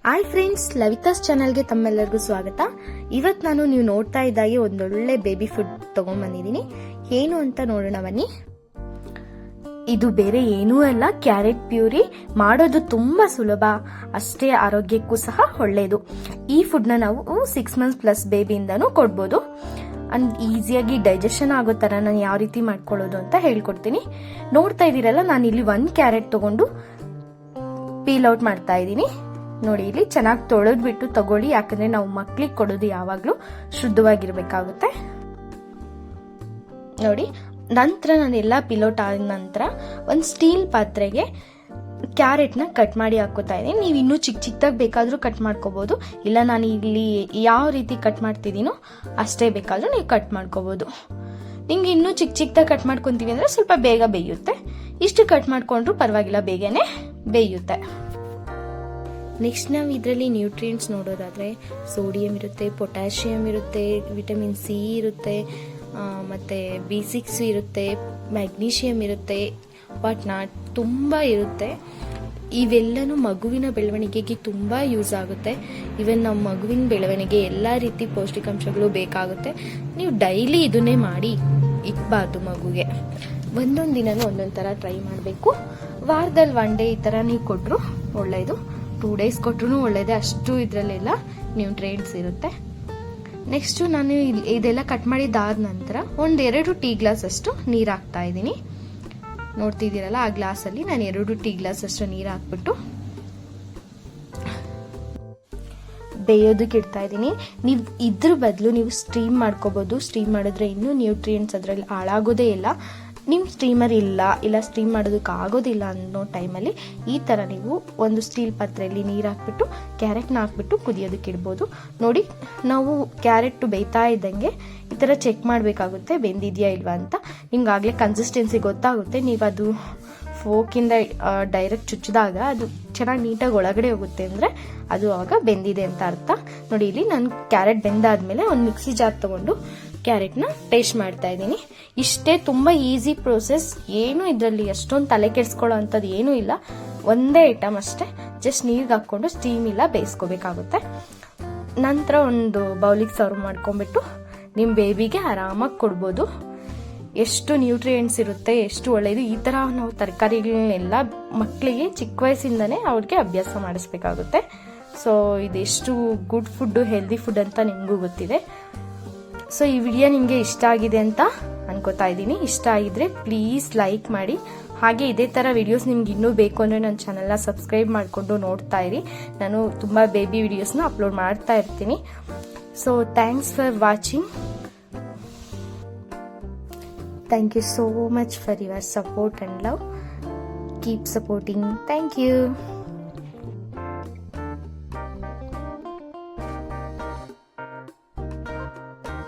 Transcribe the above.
Hi friends, ಲವಿತಾಸ್ ಚಾನಲ್ಗೆ ತಮ್ಮೆಲ್ಲರಿಗೂ ಸ್ವಾಗತ. ಇವತ್ತು ನಾನು ನೀವು ನೋಡ್ತಾ ಇದ್ದಾಗೆ ಒಂದೊಳ್ಳೆ ಬೇಬಿ ಫುಡ್ ತಗೊಂಡ್ಬಂದಿದ್ದೀನಿ. ಏನು ಅಂತ ನೋಡೋಣ ಬನ್ನಿ. ಇದು ಬೇರೆ ಏನೂ ಅಲ್ಲ, ಕ್ಯಾರೆಟ್ ಪ್ಯೂರಿ. ಮಾಡೋದು ತುಂಬಾ ಸುಲಭ, ಅಷ್ಟೇ ಆರೋಗ್ಯಕ್ಕೂ ಸಹ ಒಳ್ಳೆಯದು. ಈ ಫುಡ್ನ ನಾವು 6 months ಪ್ಲಸ್ ಬೇಬಿಯಿಂದನೂ ಕೊಡ್ಬೋದು. ಅಂಡ್ ಈಸಿಯಾಗಿ ಡೈಜೆಷನ್ ಆಗೋ ಥರ ನಾನು ಯಾವ ರೀತಿ ಮಾಡ್ಕೊಳ್ಳೋದು ಅಂತ ಹೇಳ್ಕೊಡ್ತೀನಿ. ನೋಡ್ತಾ ಇದ್ದೀರಲ್ಲ, ನಾನು ಇಲ್ಲಿ 1 ಕ್ಯಾರೆಟ್ ತಗೊಂಡು ಪೀಲ್ ಔಟ್ ಮಾಡ್ತಾ ಇದ್ದೀನಿ. ನೋಡಿ, ಇಲ್ಲಿ ಚೆನ್ನಾಗಿ ತೊಳೆದ್ಬಿಟ್ಟು ತಗೊಳ್ಳಿ, ಯಾಕಂದ್ರೆ ನಾವು ಮಕ್ಳಿಗೆ ಕೊಡೋದು ಯಾವಾಗ್ಲೂ ಶುದ್ಧವಾಗಿರ್ಬೇಕಾಗುತ್ತೆ. ನೋಡಿ, ನಂತರ ನಾನೆಲ್ಲ ಪಿಲೋಟ್ ಆದ ನಂತರ ಒಂದು ಸ್ಟೀಲ್ ಪಾತ್ರೆಗೆ ಕ್ಯಾರೆಟ್ನ ಕಟ್ ಮಾಡಿ ಹಾಕೋತಾ ಇದ್ದೀನಿ. ನೀವು ಇನ್ನೂ ಚಿಕ್ಕ ಚಿಕ್ಕದಾಗಿ ಬೇಕಾದರೂ ಕಟ್ ಮಾಡ್ಕೋಬಹುದು, ಇಲ್ಲ ನಾನು ಇಲ್ಲಿ ಯಾವ ರೀತಿ ಕಟ್ ಮಾಡ್ತಿದ್ದೀನೋ ಅಷ್ಟೇ ಬೇಕಾದರೂ ನೀವು ಕಟ್ ಮಾಡ್ಕೋಬಹುದು. ನಿಮ್ಗೆ ಇನ್ನೂ ಚಿಕ್ಕ ಚಿಕ್ಕದಾಗಿ ಕಟ್ ಮಾಡ್ಕೊತೀವಿ ಅಂದ್ರೆ ಸ್ವಲ್ಪ ಬೇಗ ಬೇಯುತ್ತೆ. ಇಷ್ಟು ಕಟ್ ಮಾಡ್ಕೊಂಡ್ರು ಪರವಾಗಿಲ್ಲ, ಬೇಗನೆ ಬೇಯುತ್ತೆ. ನೆಕ್ಸ್ಟ್ ನಾವು ಇದರಲ್ಲಿ ನ್ಯೂಟ್ರಿಯೆಂಟ್ಸ್ ನೋಡೋದಾದ್ರೆ ಸೋಡಿಯಂ ಇರುತ್ತೆ, ಪೊಟ್ಯಾಷಿಯಂ ಇರುತ್ತೆ, ವಿಟಮಿನ್ ಸಿ ಇರುತ್ತೆ, ಮತ್ತೆ B6 ಇರುತ್ತೆ, ಮ್ಯಾಗ್ನೀಷಿಯಂ ಇರುತ್ತೆ, ವಾಟ್ ನಾಟ್ ತುಂಬ ಇರುತ್ತೆ. ಇವೆಲ್ಲನೂ ಮಗುವಿನ ಬೆಳವಣಿಗೆಗೆ ತುಂಬ ಯೂಸ್ ಆಗುತ್ತೆ. ಇವನ್ ನಮ್ಮ ಮಗುವಿನ ಬೆಳವಣಿಗೆ ಎಲ್ಲ ರೀತಿ ಪೌಷ್ಟಿಕಾಂಶಗಳು ಬೇಕಾಗುತ್ತೆ. ನೀವು ಡೈಲಿ ಇದನ್ನೇ ಮಾಡಿ ಇಕ್ಬಾರ್ದು ಮಗುಗೆ. ಒಂದೊಂದು ದಿನನೂ ಒಂದೊಂದು ಥರ ಟ್ರೈ ಮಾಡಬೇಕು. ವಾರದಲ್ಲಿ 1 day ಈ ಥರ ನೀವು ಕೊಟ್ಟರು ಒಳ್ಳೆಯದು, 2 days ಕೊಟ್ಟರು ಒಳ್ಳೇದೇ. ಅಷ್ಟು ಇದರಲ್ಲೆಲ್ಲ ನ್ಯೂಟ್ರಿಯೆಂಟ್ಸ್ ಇರುತ್ತೆ. ನೆಕ್ಸ್ಟು ನಾನು ಇದೆಲ್ಲ ಕಟ್ ಮಾಡಿದ್ದಾದ ನಂತರ 1-2 ಟೀ ಗ್ಲಾಸ್ ಅಷ್ಟು ನೀರು ಹಾಕ್ತಾ ಇದ್ದೀನಿ. ನೋಡ್ತಿದ್ದೀರಲ್ಲ, ಆ ಗ್ಲಾಸಲ್ಲಿ ನಾನು 2 ಟೀ ಗ್ಲಾಸ್ ಅಷ್ಟು ನೀರು ಹಾಕ್ಬಿಟ್ಟು ಬೇಯೋದಕ್ಕೆ ಇಡ್ತಾ ಇದ್ದೀನಿ. ನೀವು ಇದ್ರ ಬದಲು ನೀವು ಸ್ಟೀಮ್ ಮಾಡ್ಕೋಬಹುದು. ಸ್ಟೀಮ್ ಮಾಡಿದ್ರೆ ಇನ್ನೂ ನ್ಯೂಟ್ರಿಯೆಂಟ್ಸ್ ಅದರಲ್ಲಿ ಹಾಳಾಗೋದೇ ಇಲ್ಲ. ನಿಮ್ಮ ಸ್ಟೀಮರ್ ಇಲ್ಲ ಸ್ಟೀಮ್ ಮಾಡೋದಕ್ಕೆ ಆಗೋದಿಲ್ಲ ಅನ್ನೋ ಟೈಮಲ್ಲಿ ಈ ಥರ ನೀವು ಒಂದು ಸ್ಟೀಲ್ ಪಾತ್ರೆಯಲ್ಲಿ ನೀರು ಹಾಕ್ಬಿಟ್ಟು ಕ್ಯಾರೆಟ್ನ ಹಾಕ್ಬಿಟ್ಟು ಕುದಿಯೋದಕ್ಕೆ ಇಡ್ಬೋದು. ನೋಡಿ, ನಾವು ಕ್ಯಾರೆಟ್ ಬೇಯ್ತಾ ಇದ್ದಂಗೆ ಈ ಥರ ಚೆಕ್ ಮಾಡಬೇಕಾಗುತ್ತೆ, ಬೆಂದಿದೆಯಾ ಇಲ್ವಾ ಅಂತ. ನಿಮ್ಗಾಗಲೇ ಕನ್ಸಿಸ್ಟೆನ್ಸಿ ಗೊತ್ತಾಗುತ್ತೆ. ನೀವು ಅದು ಫೋಕಿಂದ ಡೈರೆಕ್ಟ್ ಚುಚ್ಚಿದಾಗ ಅದು ಚೆನ್ನಾಗಿ ನೀಟಾಗಿ ಒಳಗಡೆ ಹೋಗುತ್ತೆ ಅಂದರೆ ಅದು ಆವಾಗ ಬೆಂದಿದೆ ಅಂತ ಅರ್ಥ. ನೋಡಿ, ಇಲ್ಲಿ ನಾನು ಕ್ಯಾರೆಟ್ ಬೆಂದಾದ್ಮೇಲೆ ಒಂದು ಮಿಕ್ಸಿ ಜಾರ್ ತಗೊಂಡು ಕ್ಯಾರೆಟ್ನ ಪೇಸ್ಟ್ ಮಾಡ್ತಾ ಇದ್ದೀನಿ. ಇಷ್ಟೇ, ತುಂಬ ಈಸಿ ಪ್ರೋಸೆಸ್. ಏನು ಇದರಲ್ಲಿ ಅಷ್ಟೊಂದು ತಲೆ ಕೆಡಿಸ್ಕೊಳ್ಳೋ ಅಂಥದ್ದು ಏನೂ ಇಲ್ಲ. ಒಂದೇ ಐಟಮ್ ಅಷ್ಟೇ, ಜಸ್ಟ್ ನೀರಿಗೆ ಹಾಕ್ಕೊಂಡು ಸ್ಟೀಮ್ ಇಲ್ಲ ಬೇಯಿಸ್ಕೋಬೇಕಾಗುತ್ತೆ. ನಂತರ ಒಂದು ಬೌಲಿಗೆ ಸರ್ವ್ ಮಾಡ್ಕೊಂಡ್ಬಿಟ್ಟು ನಿಮ್ಮ ಬೇಬಿಗೆ ಆರಾಮಾಗಿ ಕೊಡ್ಬೋದು. ಎಷ್ಟು ನ್ಯೂಟ್ರಿಯೆಂಟ್ಸ್ ಇರುತ್ತೆ, ಎಷ್ಟು ಒಳ್ಳೆಯದು. ಈ ಥರ ನಾವು ತರಕಾರಿಗಳನ್ನೆಲ್ಲ ಮಕ್ಕಳಿಗೆ ಚಿಕ್ಕ ವಯಸ್ಸಿಂದನೇ ಅವ್ರಿಗೆ ಅಭ್ಯಾಸ ಮಾಡಿಸ್ಬೇಕಾಗುತ್ತೆ. ಸೊ ಇದೆಷ್ಟು ಗುಡ್ ಫುಡ್ಡು, ಹೆಲ್ದಿ ಫುಡ್ ಅಂತ ನಿಮಗೂ ಗೊತ್ತಿದೆ. ಸೊ ಈ ವಿಡಿಯೋ ನಿಮಗೆ ಇಷ್ಟ ಆಗಿದೆ ಅಂತ ಅನ್ಕೋತಾ ಇದ್ದೀನಿ. ಇಷ್ಟ ಆಗಿದ್ರೆ ಪ್ಲೀಸ್ ಲೈಕ್ ಮಾಡಿ. ಹಾಗೆ ಇದೇ ಥರ ವಿಡಿಯೋಸ್ ನಿಮ್ಗೆ ಇನ್ನೂ ಬೇಕು ಅಂದರೆ ನನ್ನ ಚಾನಲ್ನ ಸಬ್ಸ್ಕ್ರೈಬ್ ಮಾಡಿಕೊಂಡು ನೋಡ್ತಾ ಇರಿ. ನಾನು ತುಂಬ ಬೇಬಿ ವಿಡಿಯೋಸ್ನ ಅಪ್ಲೋಡ್ ಮಾಡ್ತಾ ಇರ್ತೀನಿ. So thanks for watching. Thank you so much for your support and love. Keep supporting. Thank you.